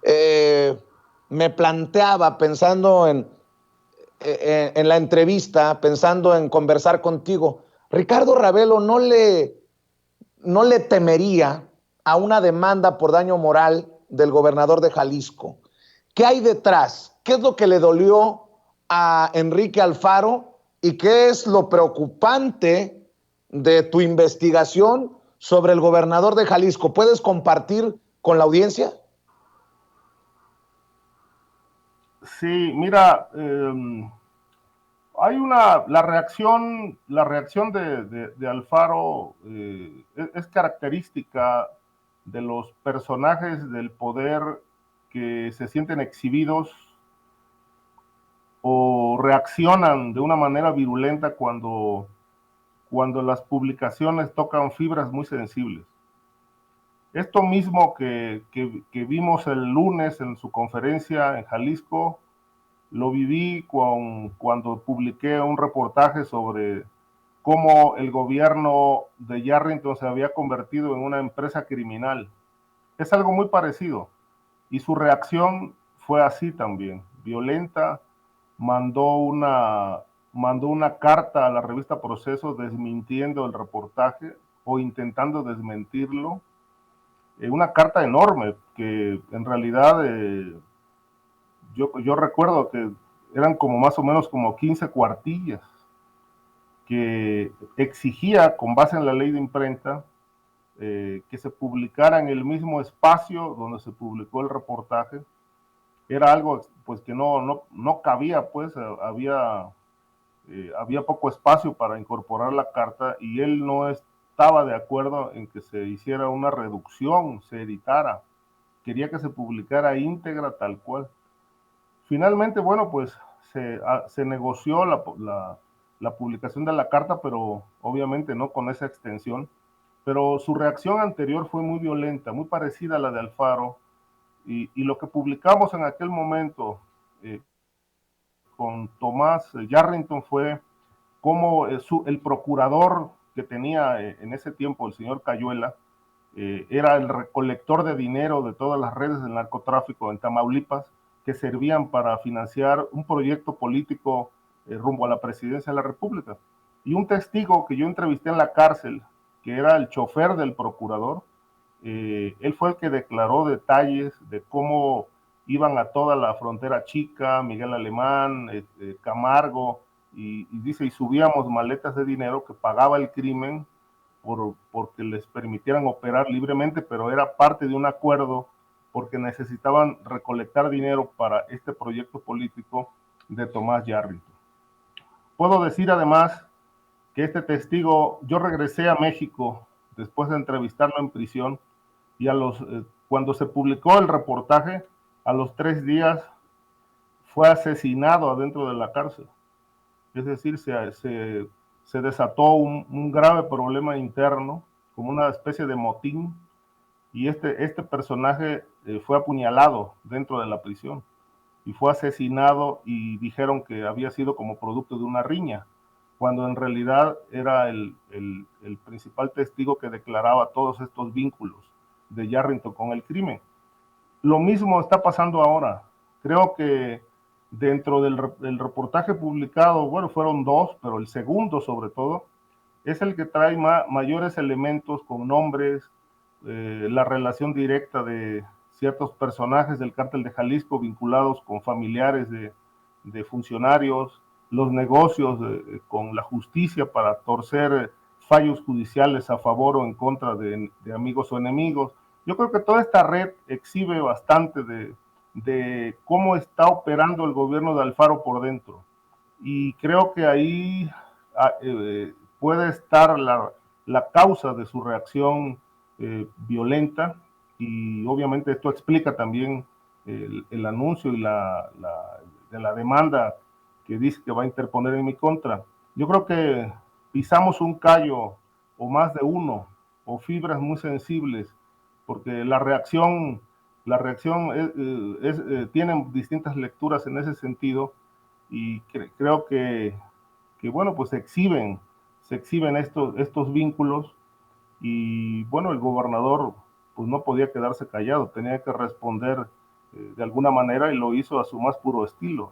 eh, me planteaba, pensando en la entrevista, pensando en conversar contigo, Ricardo Ravelo no le temería a una demanda por daño moral del gobernador de Jalisco. ¿Qué hay detrás? ¿Qué es lo que le dolió a Enrique Alfaro y qué es lo preocupante de tu investigación sobre el gobernador de Jalisco? ¿Puedes compartir con la audiencia? Sí, mira, hay la reacción de Alfaro es característica de los personajes del poder que se sienten exhibidos o reaccionan de una manera virulenta cuando las publicaciones tocan fibras muy sensibles. Esto mismo que vimos el lunes en su conferencia en Jalisco, lo viví cuando publiqué un reportaje sobre cómo el gobierno de Yarrington se había convertido en una empresa criminal. Es algo muy parecido. Y su reacción fue así también, violenta. Mandó una, mandó una carta a la revista Proceso desmintiendo el reportaje o intentando desmentirlo. Una carta enorme que en realidad yo recuerdo que eran como más o menos como 15 cuartillas que exigía, con base en la ley de imprenta, que se publicara en el mismo espacio donde se publicó el reportaje. Era algo pues que no cabía, pues había poco espacio para incorporar la carta y él no estaba de acuerdo en que se hiciera una reducción, se editara. Quería que se publicara íntegra tal cual. Finalmente, bueno, pues se negoció la publicación de la carta, pero obviamente no con esa extensión. Pero su reacción anterior fue muy violenta, muy parecida a la de Alfaro, y lo que publicamos en aquel momento con Tomás Yarrington fue cómo el procurador que tenía en ese tiempo, el señor Cayuela, era el recolector de dinero de todas las redes del narcotráfico en Tamaulipas que servían para financiar un proyecto político rumbo a la presidencia de la República. Y un testigo que yo entrevisté en la cárcel, que era el chofer del procurador, él fue el que declaró detalles de cómo iban a toda la frontera chica, Miguel Alemán, Camargo, y dice, y subíamos maletas de dinero que pagaba el crimen porque les permitieran operar libremente, pero era parte de un acuerdo porque necesitaban recolectar dinero para este proyecto político de Tomás Yarrington. Puedo decir además que este testigo, yo regresé a México después de entrevistarlo en prisión y cuando se publicó el reportaje, a los 3 días fue asesinado adentro de la cárcel. Es decir, se desató un grave problema interno, como una especie de motín, y este personaje fue apuñalado dentro de la prisión y fue asesinado y dijeron que había sido como producto de una riña, cuando en realidad era el principal testigo que declaraba todos estos vínculos de Yarrington con el crimen. Lo mismo está pasando ahora. Creo que dentro del reportaje publicado, bueno, fueron dos, pero el segundo sobre todo, es el que trae mayores elementos con nombres, la relación directa de ciertos personajes del cártel de Jalisco vinculados con familiares de funcionarios, los negocios con la justicia para torcer fallos judiciales a favor o en contra de amigos o enemigos. Yo creo que toda esta red exhibe bastante de cómo está operando el gobierno de Alfaro por dentro. Y creo que ahí puede estar la causa de su reacción violenta, y obviamente esto explica también el anuncio de la demanda que dice que va a interponer en mi contra. Yo creo que pisamos un callo o más de uno, o fibras muy sensibles, porque la reacción tiene distintas lecturas en ese sentido, y creo que bueno, pues se exhiben estos vínculos, y bueno, el gobernador pues no podía quedarse callado, tenía que responder de alguna manera, y lo hizo a su más puro estilo.